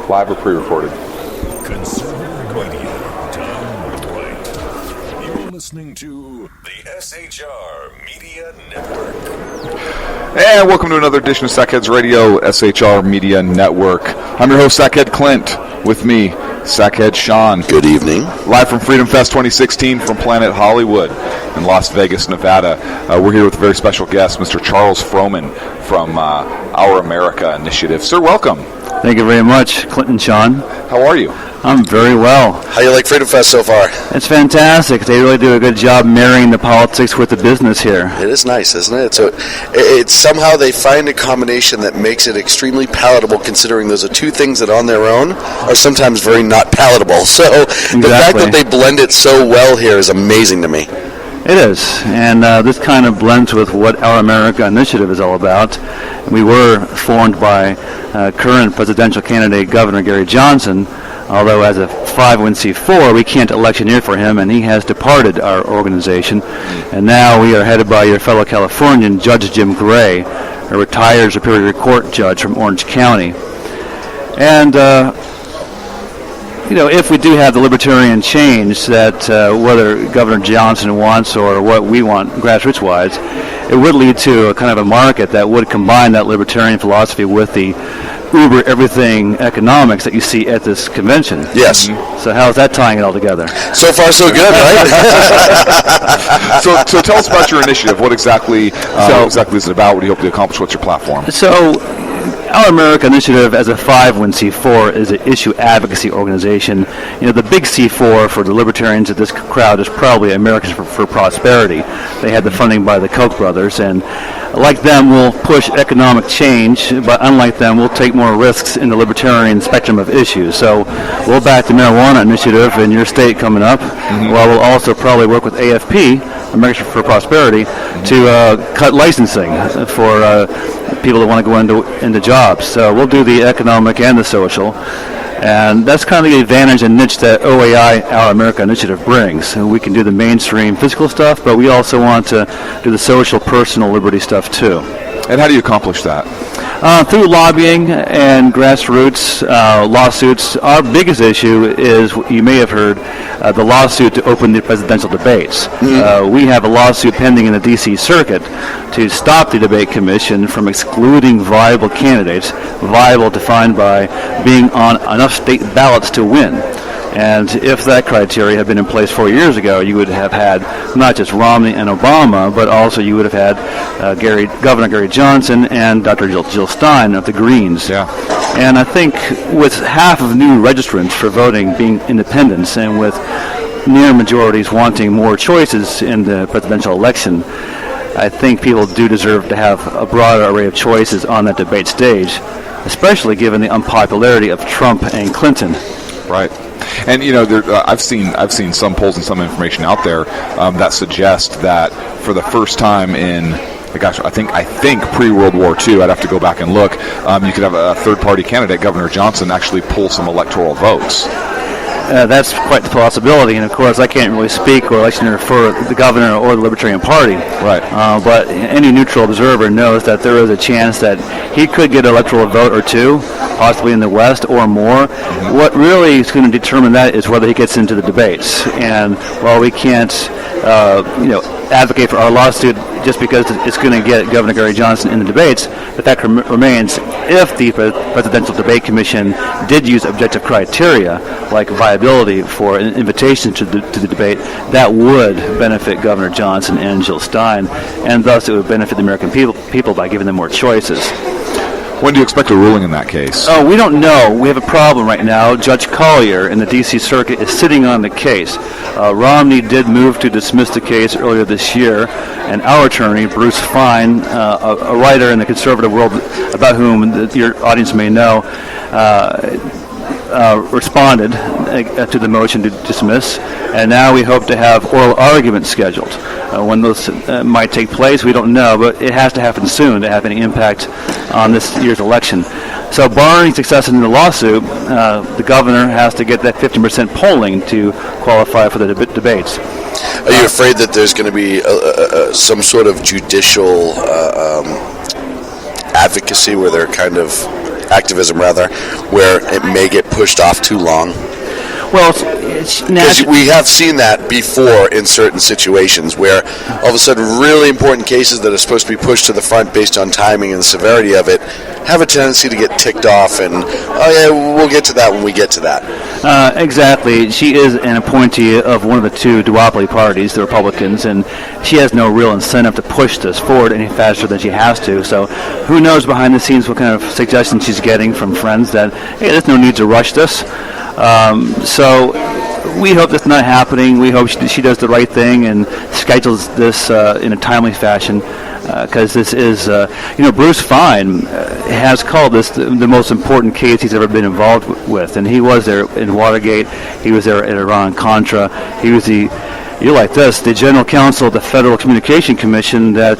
Live or pre-recorded? Conservative media done right. You're listening to the SHR Media Network. And welcome to another edition of Sackheads Radio, SHR Media Network. I'm your host, Sackhead Clint. With me, Sackhead Sean. Good evening. Live from Freedom Fest 2016 from Planet Hollywood in Las Vegas, Nevada. We're here with a very special guest, Mr. Charles Frohman from Our America Initiative. Sir, welcome. Thank you very much, Clinton Sean. How are you? I'm very well. How you like Freedom Fest so far? It's fantastic. They really do a good job marrying the politics with the business here. It is nice, isn't it? So it's somehow they find a combination that makes it extremely palatable, considering those are two things that on their own are sometimes very not palatable. So exactly. The fact that they blend it so well here is amazing to me. It is, and this kind of blends with what Our America Initiative is all about. We were formed by current presidential candidate Governor Gary Johnson, although as a 501c4 we can't electioneer for him, and he has departed our organization. And now we are headed by your fellow Californian, Judge Jim Gray, a retired Superior Court judge from Orange County. And if we do have the libertarian change that whether Governor Johnson wants or what we want grassroots-wise, it would lead to a kind of a market that would combine that libertarian philosophy with the uber everything economics that you see at this convention. Yes. So how's that tying it all together? So far, so good, right? So tell us about your initiative. What exactly is it about? What do you hope to accomplish? What's your platform? So Our America Initiative, as a 501c4, is an issue advocacy organization. The big C4 for the libertarians of this crowd is probably Americans for Prosperity. They had the funding by the Koch brothers, and like them, we'll push economic change, but unlike them, we'll take more risks in the libertarian spectrum of issues. So we'll back the marijuana initiative in your state coming up, while we'll also probably work with AFP, Americans for Prosperity, to cut licensing for people that want to go into jobs. So we'll do the economic and the social. And that's kind of the advantage and niche that OAI, Our America Initiative, brings. And we can do the mainstream physical stuff, but we also want to do the social, personal liberty stuff too. And how do you accomplish that? Through lobbying and grassroots lawsuits. Our biggest issue is, you may have heard, the lawsuit to open the presidential debates. We have a lawsuit pending in the D.C. Circuit to stop the debate commission from excluding viable candidates, viable defined by being on enough state ballots to win. And if that criteria had been in place 4 years ago, you would have had not just Romney and Obama, but also you would have had Governor Gary Johnson and Dr. Jill Stein of the Greens. Yeah. And I think with half of new registrants for voting being independents, and with near majorities wanting more choices in the presidential election, I think people do deserve to have a broader array of choices on that debate stage, especially given the unpopularity of Trump and Clinton. Right. And I've seen some polls and some information out there that suggest that for the first time in, I think pre-World War II, I'd have to go back and look, you could have a third-party candidate, Governor Johnson, actually pull some electoral votes. That's quite the possibility, and of course I can't really speak or electioneer for the governor or the Libertarian Party. Right. But any neutral observer knows that there is a chance that he could get an electoral vote or two, possibly in the West or more. What really is going to determine that is whether he gets into the debates. And while we can't, advocate for our lawsuit just because it's going to get Governor Gary Johnson in the debates, the fact remains, if the Presidential Debate Commission did use objective criteria like viability for an invitation to the debate, that would benefit Governor Johnson and Jill Stein, and thus it would benefit the American people by giving them more choices. When do you expect a ruling in that case? Oh, we don't know. We have a problem right now. Judge Collier in the D.C. Circuit is sitting on the case. Romney did move to dismiss the case earlier this year, and our attorney, Bruce Fine, a writer in the conservative world about whom your audience may know, responded to the motion to dismiss, and now we hope to have oral arguments scheduled. When those might take place, we don't know, but it has to happen soon to have any impact on this year's election. So barring success in the lawsuit, the governor has to get that 15% polling to qualify for the debates. Are you afraid that there's going to be some sort of judicial advocacy where they're kind of activism rather, where it may get pushed off too long? Well, it's Because we have seen that before in certain situations where all of a sudden really important cases that are supposed to be pushed to the front based on timing and the severity of it have a tendency to get ticked off and, oh yeah, we'll get to that when we get to that. Exactly. She is an appointee of one of the two duopoly parties, the Republicans, and she has no real incentive to push this forward any faster than she has to. So who knows behind the scenes what kind of suggestions she's getting from friends that, hey, there's no need to rush this. So we hope that's not happening. We hope she does the right thing and schedules this in a timely fashion, because this is, Bruce Fein has called this the most important case he's ever been involved with, and he was there in Watergate. He was there in Iran-Contra. He was the General Counsel of the Federal Communication Commission that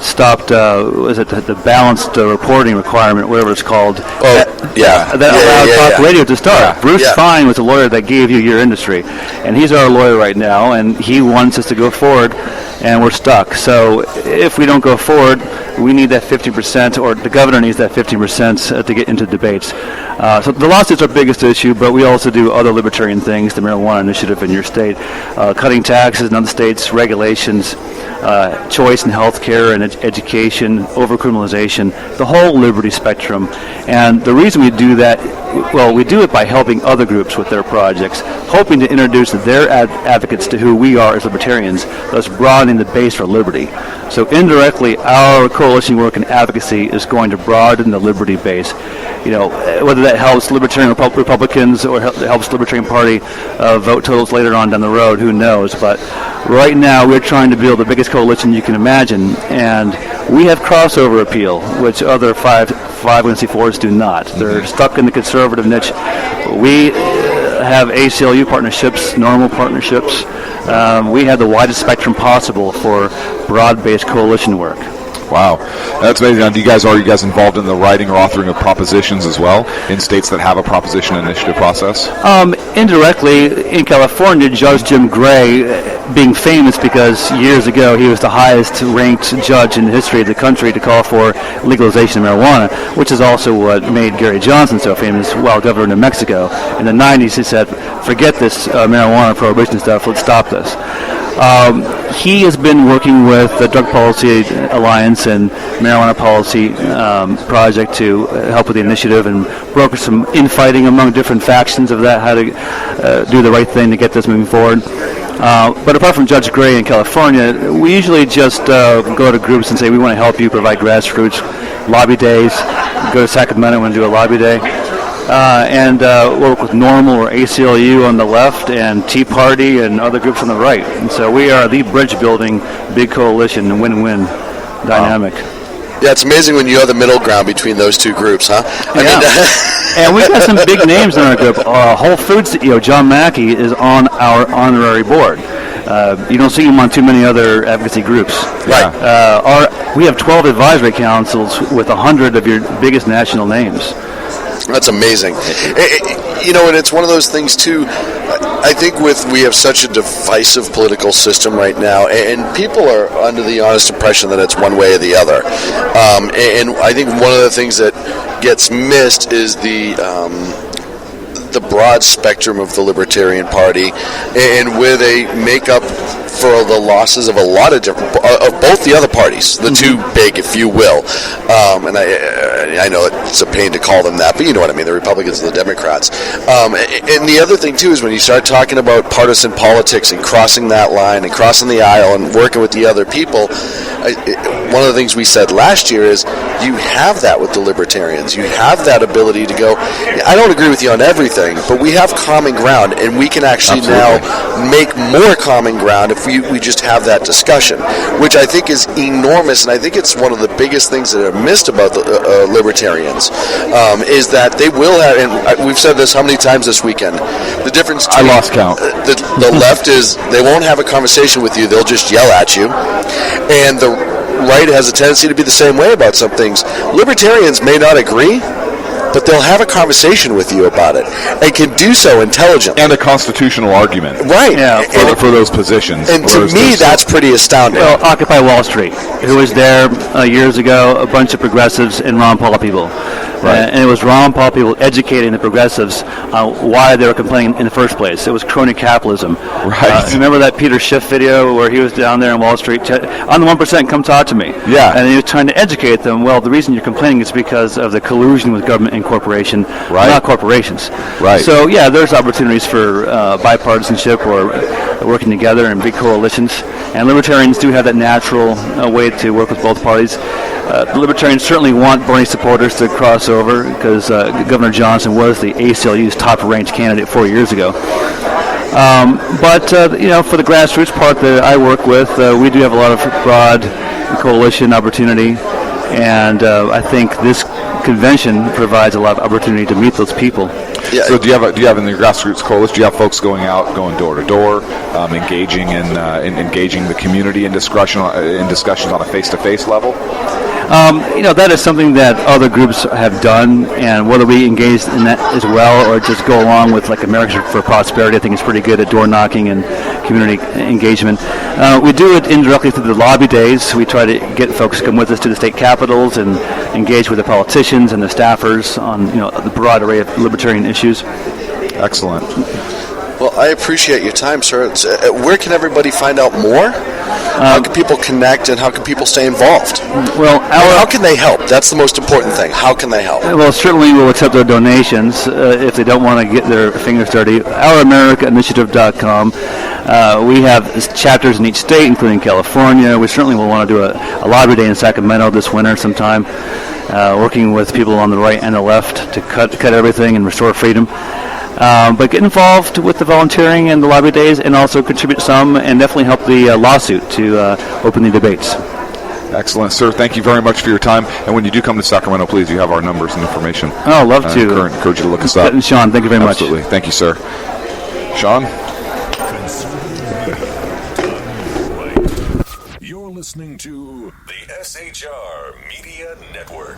stopped, was it the balanced reporting requirement, whatever it's called? That allowed talk radio to start. Yeah. Bruce Fein was a lawyer that gave you your industry, and he's our lawyer right now, and he wants us to go forward, and we're stuck. So if we don't go forward, we need that 50%, or the governor needs that 50% to get into debates. So the lawsuit's our biggest issue, but we also do other libertarian things, the marijuana initiative in your state, cutting taxes in other states, regulations, choice in health care and education, overcriminalization, the whole liberty spectrum. And the reason we do that, well, we do it by helping other groups with their projects, hoping to introduce their advocates to who we are as libertarians, thus broadening the base for liberty. So indirectly, our coalition work and advocacy is going to broaden the liberty base. Whether that helps Libertarian Republicans or helps Libertarian Party vote totals later on down the road, who knows? But right now, we're trying to build the biggest coalition you can imagine, and we have crossover appeal, which other 501c4s do not. They're stuck in the conservative niche. We have ACLU partnerships, normal partnerships. We have the widest spectrum possible for broad-based coalition work. Wow, that's amazing. Now, are you guys involved in the writing or authoring of propositions as well in states that have a proposition initiative process? Indirectly, in California, Judge Jim Gray, being famous because years ago he was the highest-ranked judge in the history of the country to call for legalization of marijuana, which is also what made Gary Johnson so famous while governor of New Mexico. In the 90s, he said, forget this marijuana prohibition stuff, let's stop this. He has been working with the Drug Policy Alliance and Marijuana Policy Project to help with the initiative and broker some infighting among different factions of that, how to do the right thing to get this moving forward. But apart from Judge Gray in California, we usually just go to groups and say, we want to help you provide grassroots lobby days, go to Sacramento and do a lobby day. And work with Normal or ACLU on the left and Tea Party and other groups on the right. And so we are the bridge-building big coalition and win-win dynamic. Yeah, it's amazing when you have the middle ground between those two groups, huh? And we've got some big names in our group. Whole Foods CEO John Mackey is on our honorary board. You don't see him on too many other advocacy groups. Right. We have 12 advisory councils with 100 of your biggest national names. That's amazing. And it's one of those things, too, I think we have such a divisive political system right now, and people are under the honest impression that it's one way or the other. And I think one of the things that gets missed is the broad spectrum of the Libertarian Party and where they make up for the losses of a lot of different, of both the other parties, the two big, if you will. And I know it's a pain to call them that, but you know what I mean, the Republicans and the Democrats. And the other thing, too, is when you start talking about partisan politics and crossing that line and crossing the aisle and working with the other people, one of the things we said last year is you have that with the Libertarians. You have that ability to go, I don't agree with you on everything, but we have common ground, and we can actually now make more common ground if we just have that discussion, which I think is enormous, and I think it's one of the biggest things that are missed about the Libertarians, is that they will have, and we've said this how many times this weekend, the difference between, I lost count. The left is they won't have a conversation with you, they'll just yell at you, and the right has a tendency to be the same way about some things. Libertarians may not agree, but they'll have a conversation with you about it and can do so intelligently. And a constitutional argument. Right. Yeah. For those positions. And to me, that's pretty astounding. Well, Occupy Wall Street, who was there years ago, a bunch of progressives and Ron Paul people. Right. And it was Ron Paul people educating the progressives on why they were complaining in the first place. It was crony capitalism. Right. Remember that Peter Schiff video where he was down there in Wall Street, on the 1%, come talk to me. Yeah. And he was trying to educate them. Well, the reason you're complaining is because of the collusion with government and corporation, not corporations. Right. So, yeah, there's opportunities for bipartisanship or working together in big coalitions. And libertarians do have that natural way to work with both parties. The libertarians certainly want Bernie supporters to cross over because Governor Johnson was the ACLU's top-ranked candidate 4 years ago. But for the grassroots part that I work with, we do have a lot of broad coalition opportunity, and I think this convention provides a lot of opportunity to meet those people. Yeah. So do you have in the grassroots coalition? Do you have folks going door to door, engaging in engaging the community in discussions on a face-to-face level? That is something that other groups have done, and whether we engage in that as well or just go along with like Americans for Prosperity, I think is pretty good at door knocking and community engagement. We do it indirectly through the lobby days. We try to get folks to come with us to the state capitals and engage with the politicians and the staffers on the broad array of libertarian issues. Excellent. Well, I appreciate your time, sir. Where can everybody find out more? How can people connect, and how can people stay involved? Well, how can they help? That's the most important thing. How can they help? Well, certainly we'll accept their donations if they don't want to get their fingers dirty. OurAmericaInitiative.com. We have chapters in each state, including California. We certainly will want to do a lobby day in Sacramento this winter sometime, working with people on the right and the left to cut everything and restore freedom. But get involved with the volunteering and the lobby days, and also contribute some, and definitely help the lawsuit to open the debates. Excellent, sir. Thank you very much for your time. And when you do come to Sacramento, please, you have our numbers and information. Oh, I'd love to. Encourage you to look us up. Sean, thank you very much. Absolutely. Thank you, sir. Sean? You're listening to the SHR Media Network.